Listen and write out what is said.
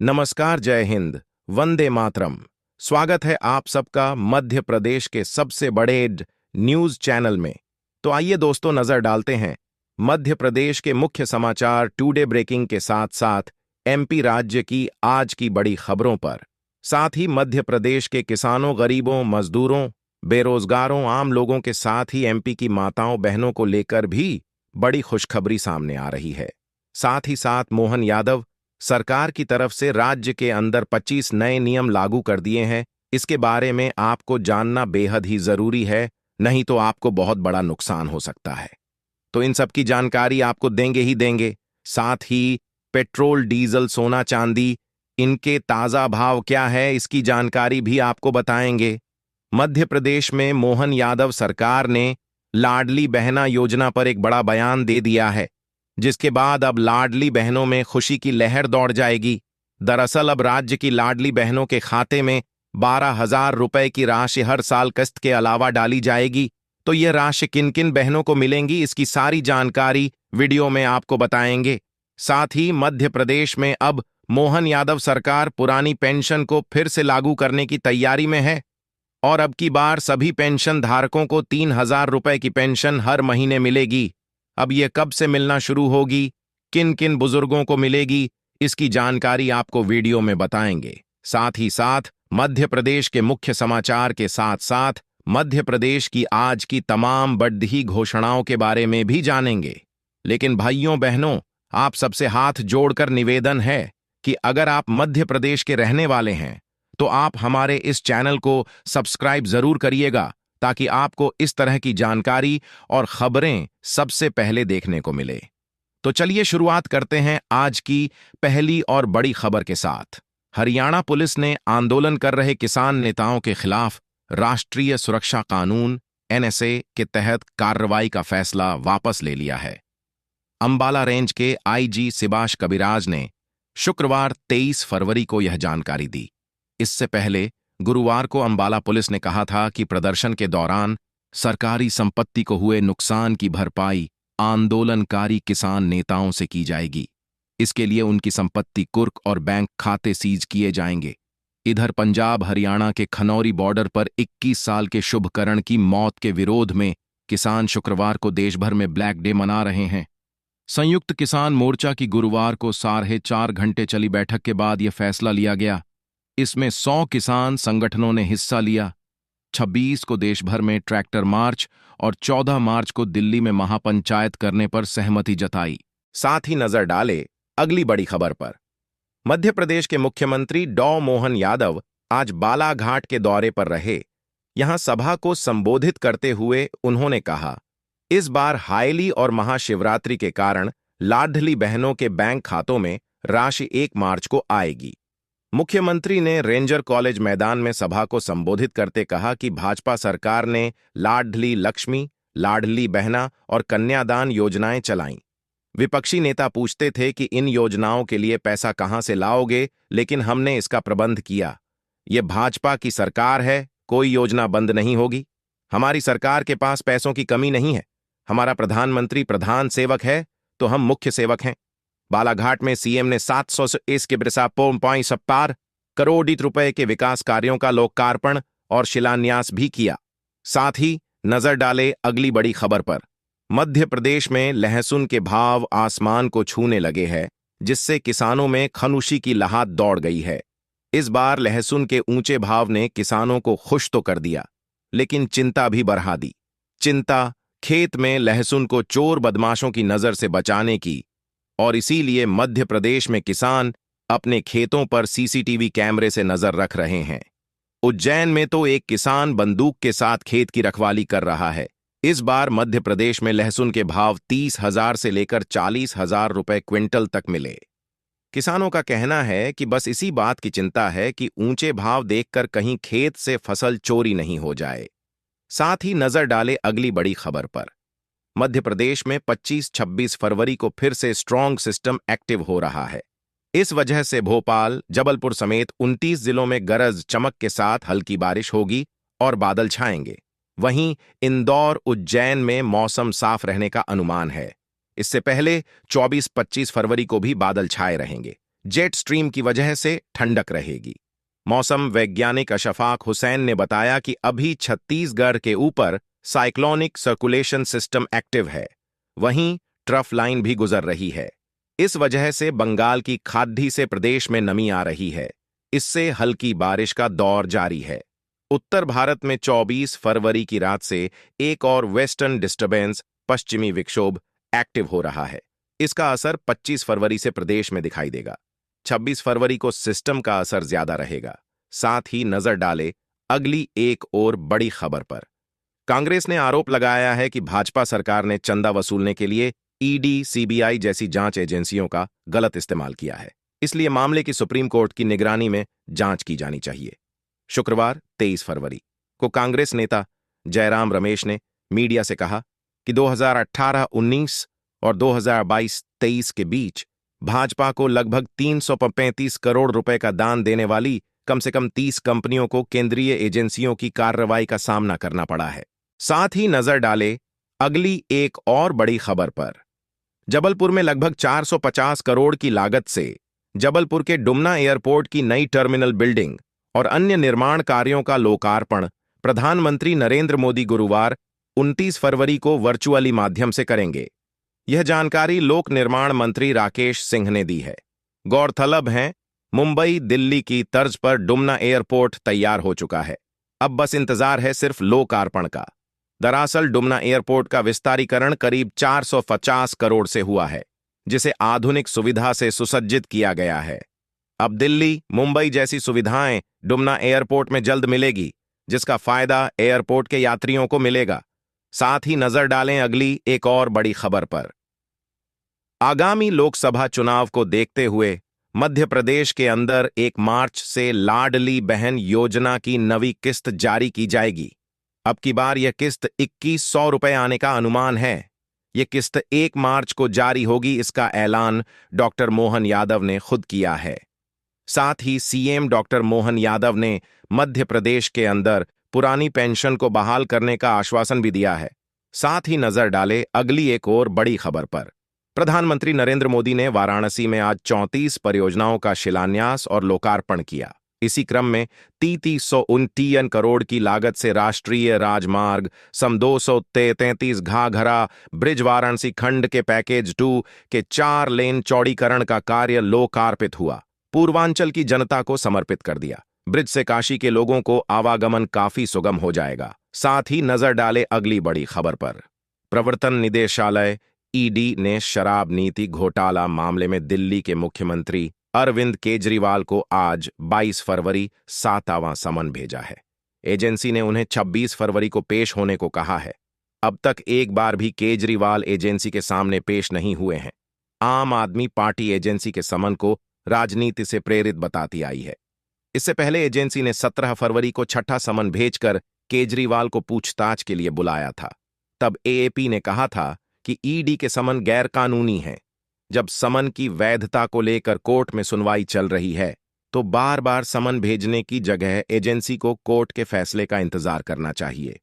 नमस्कार, जय हिंद, वंदे मातरम। स्वागत है आप सबका मध्य प्रदेश के सबसे बड़े न्यूज चैनल में। तो आइए दोस्तों, नजर डालते हैं मध्य प्रदेश के मुख्य समाचार टुडे ब्रेकिंग के साथ साथ एमपी राज्य की आज की बड़ी खबरों पर। साथ ही मध्य प्रदेश के किसानों, गरीबों, मजदूरों, बेरोजगारों, आम लोगों के साथ ही एमपी की माताओं बहनों को लेकर भी बड़ी खुशखबरी सामने आ रही है। साथ ही साथ मोहन यादव सरकार की तरफ से राज्य के अंदर 25 नए नियम लागू कर दिए हैं। इसके बारे में आपको जानना बेहद ही जरूरी है, नहीं तो आपको बहुत बड़ा नुकसान हो सकता है। तो इन सब की जानकारी आपको देंगे ही देंगे। साथ ही पेट्रोल, डीजल, सोना, चांदी, इनके ताजा भाव क्या है, इसकी जानकारी भी आपको बताएंगे। मध्य प्रदेश में मोहन यादव सरकार ने लाडली बहना योजना पर एक बड़ा बयान दे दिया है, जिसके बाद अब लाडली बहनों में खुशी की लहर दौड़ जाएगी। दरअसल अब राज्य की लाडली बहनों के खाते में 12,000 रुपए की राशि हर साल किस्त के अलावा डाली जाएगी। तो यह राशि किन किन बहनों को मिलेंगी, इसकी सारी जानकारी वीडियो में आपको बताएंगे। साथ ही मध्य प्रदेश में अब मोहन यादव सरकार पुरानी पेंशन को फिर से लागू करने की तैयारी में है और अब की बार सभी पेंशन धारकों को 3,000 रुपए की पेंशन हर महीने मिलेगी। अब ये कब से मिलना शुरू होगी, किन किन बुजुर्गों को मिलेगी, इसकी जानकारी आपको वीडियो में बताएंगे। साथ ही साथ मध्य प्रदेश के मुख्य समाचार के साथ साथ मध्य प्रदेश की आज की तमाम बड़ी घोषणाओं के बारे में भी जानेंगे। लेकिन भाइयों बहनों, आप सबसे हाथ जोड़कर निवेदन है कि अगर आप मध्य प्रदेश के रहने वाले हैं तो आप हमारे इस चैनल को सब्सक्राइब जरूर करिएगा, ताकि आपको इस तरह की जानकारी और खबरें सबसे पहले देखने को मिले। तो चलिए शुरुआत करते हैं आज की पहली और बड़ी खबर के साथ। हरियाणा पुलिस ने आंदोलन कर रहे किसान नेताओं के खिलाफ राष्ट्रीय सुरक्षा कानून एनएसए के तहत कार्रवाई का फैसला वापस ले लिया है। अंबाला रेंज के आईजी सिबाश कविराज ने शुक्रवार 23 फरवरी को यह जानकारी दी। इससे पहले गुरुवार को अंबाला पुलिस ने कहा था कि प्रदर्शन के दौरान सरकारी संपत्ति को हुए नुकसान की भरपाई आंदोलनकारी किसान नेताओं से की जाएगी। इसके लिए उनकी संपत्ति, कुर्क और बैंक खाते सीज किए जाएंगे। इधर पंजाब हरियाणा के खनौरी बॉर्डर पर 21 साल के शुभकरण की मौत के विरोध में किसान शुक्रवार को देश भर में ब्लैक डे मना रहे हैं। संयुक्त किसान मोर्चा की गुरुवार को 4.5 घंटे चली बैठक के बाद यह फैसला लिया गया। इसमें 100 किसान संगठनों ने हिस्सा लिया। 26 को देश भर में ट्रैक्टर मार्च और 14 मार्च को दिल्ली में महापंचायत करने पर सहमति जताई। साथ ही नजर डाले अगली बड़ी खबर पर। मध्य प्रदेश के मुख्यमंत्री डॉ मोहन यादव आज बालाघाट के दौरे पर रहे। यहां सभा को संबोधित करते हुए उन्होंने कहा, इस बार हाईली और महाशिवरात्रि के कारण लाडली बहनों के बैंक खातों में राशि 1 मार्च को आएगी। मुख्यमंत्री ने रेंजर कॉलेज मैदान में सभा को संबोधित करते कहा कि भाजपा सरकार ने लाडली लक्ष्मी, लाडली बहना और कन्यादान योजनाएं चलाईं। विपक्षी नेता पूछते थे कि इन योजनाओं के लिए पैसा कहां से लाओगे, लेकिन हमने इसका प्रबंध किया। ये भाजपा की सरकार है, कोई योजना बंद नहीं होगी। हमारी सरकार के पास पैसों की कमी नहीं है। हमारा प्रधानमंत्री प्रधान सेवक है तो हम मुख्य सेवक हैं। बालाघाट में सीएम ने 700 करोड़ रुपए के विकास कार्यों का लोकार्पण और शिलान्यास भी किया। साथ ही नजर डाले अगली बड़ी खबर पर। मध्य प्रदेश में लहसुन के भाव आसमान को छूने लगे हैं, जिससे किसानों में खनुशी की लहात दौड़ गई है। इस बार लहसुन के ऊंचे भाव ने किसानों को खुश तो कर दिया, लेकिन चिंता भी बढ़ा दी। चिंता खेत में लहसुन को चोर बदमाशों की नजर से बचाने की, और इसीलिए मध्य प्रदेश में किसान अपने खेतों पर सीसीटीवी कैमरे से नजर रख रहे हैं। उज्जैन में तो एक किसान बंदूक के साथ खेत की रखवाली कर रहा है। इस बार मध्य प्रदेश में लहसुन के भाव 30,000 से लेकर 40,000 रुपए क्विंटल तक मिले। किसानों का कहना है कि बस इसी बात की चिंता है कि ऊंचे भाव देखकर कहीं खेत से फसल चोरी नहीं हो जाए। साथ ही नजर डाले अगली बड़ी खबर पर। मध्य प्रदेश में 25-26 फरवरी को फिर से स्ट्रॉन्ग सिस्टम एक्टिव हो रहा है। इस वजह से भोपाल, जबलपुर समेत 29 जिलों में गरज चमक के साथ हल्की बारिश होगी और बादल छाएंगे। वहीं इंदौर, उज्जैन में मौसम साफ रहने का अनुमान है। इससे पहले 24-25 फरवरी को भी बादल छाए रहेंगे, जेट स्ट्रीम की वजह से ठंडक रहेगी। मौसम वैज्ञानिक अशफाक हुसैन ने बताया कि अभी छत्तीसगढ़ के ऊपर साइक्लोनिक सर्कुलेशन सिस्टम एक्टिव है, वहीं ट्रफ लाइन भी गुजर रही है। इस वजह से बंगाल की खाड़ी से प्रदेश में नमी आ रही है। इससे हल्की बारिश का दौर जारी है। उत्तर भारत में 24 फरवरी की रात से एक और वेस्टर्न डिस्टर्बेंस पश्चिमी विक्षोभ एक्टिव हो रहा है। इसका असर 25 फरवरी से प्रदेश में दिखाई देगा। 26 फरवरी को सिस्टम का असर ज्यादा रहेगा। साथ ही नजर डाले अगली एक और बड़ी खबर पर। कांग्रेस ने आरोप लगाया है कि भाजपा सरकार ने चंदा वसूलने के लिए ईडी, सीबीआई जैसी जांच एजेंसियों का गलत इस्तेमाल किया है। इसलिए मामले की सुप्रीम कोर्ट की निगरानी में जांच की जानी चाहिए। शुक्रवार 23 फरवरी को कांग्रेस नेता जयराम रमेश ने मीडिया से कहा कि 2018-19 और 2022-23 के बीच भाजपा को लगभग 335 करोड़ रुपए का दान देने वाली कम से कम 30 कंपनियों को केंद्रीय एजेंसियों की कार्रवाई का सामना करना पड़ा है। साथ ही नजर डाले अगली एक और बड़ी खबर पर। जबलपुर में लगभग 450 करोड़ की लागत से जबलपुर के डुमना एयरपोर्ट की नई टर्मिनल बिल्डिंग और अन्य निर्माण कार्यों का लोकार्पण प्रधानमंत्री नरेंद्र मोदी गुरुवार 29 फरवरी को वर्चुअली माध्यम से करेंगे। यह जानकारी लोक निर्माण मंत्री राकेश सिंह ने दी है। गौरतलब है, मुंबई दिल्ली की तर्ज पर डुमना एयरपोर्ट तैयार हो चुका है। अब बस इंतजार है सिर्फ लोकार्पण का। दरअसल डुमना एयरपोर्ट का विस्तारीकरण करीब 450 करोड़ से हुआ है, जिसे आधुनिक सुविधा से सुसज्जित किया गया है। अब दिल्ली, मुंबई जैसी सुविधाएं डुमना एयरपोर्ट में जल्द मिलेगी, जिसका फायदा एयरपोर्ट के यात्रियों को मिलेगा। साथ ही नजर डालें अगली एक और बड़ी खबर पर। आगामी लोकसभा चुनाव को देखते हुए मध्य प्रदेश के अंदर 1 मार्च से लाडली बहन योजना की नवी किस्त जारी की जाएगी। अब की बार यह किस्त 2100 रुपए आने का अनुमान है। यह किस्त 1 मार्च को जारी होगी, इसका ऐलान डॉक्टर मोहन यादव ने खुद किया है। साथ ही सीएम डॉक्टर मोहन यादव ने मध्य प्रदेश के अंदर पुरानी पेंशन को बहाल करने का आश्वासन भी दिया है। साथ ही नजर डाले अगली एक और बड़ी खबर पर। प्रधानमंत्री नरेंद्र मोदी ने वाराणसी में आज 34 परियोजनाओं का शिलान्यास और लोकार्पण किया। इसी क्रम में 3329 करोड़ की लागत से राष्ट्रीय राजमार्ग सम 233 घाघरा ब्रिज वाराणसी खंड के पैकेज 2 के 4 लेन चौड़ीकरण का कार्य लोकार्पित हुआ। पूर्वांचल की जनता को समर्पित कर दिया। ब्रिज से काशी के लोगों को आवागमन काफी सुगम हो जाएगा। साथ ही नजर डाले अगली बड़ी खबर पर। प्रवर्तन निदेशालय ईडी ने शराब नीति घोटाला मामले में दिल्ली के मुख्यमंत्री अरविंद केजरीवाल को आज 22 फरवरी 7वां समन भेजा है। एजेंसी ने उन्हें 26 फरवरी को पेश होने को कहा है। अब तक एक बार भी केजरीवाल एजेंसी के सामने पेश नहीं हुए हैं। आम आदमी पार्टी एजेंसी के समन को राजनीति से प्रेरित बताती आई है। इससे पहले एजेंसी ने 17 फरवरी को छठा समन भेजकर केजरीवाल को पूछताछ के लिए बुलाया था। तब एएपी ने कहा था कि ईडी के समन गैरकानूनी हैं। जब समन की वैधता को लेकर कोर्ट में सुनवाई चल रही है, तो बार बार समन भेजने की जगह एजेंसी को कोर्ट के फैसले का इंतजार करना चाहिए।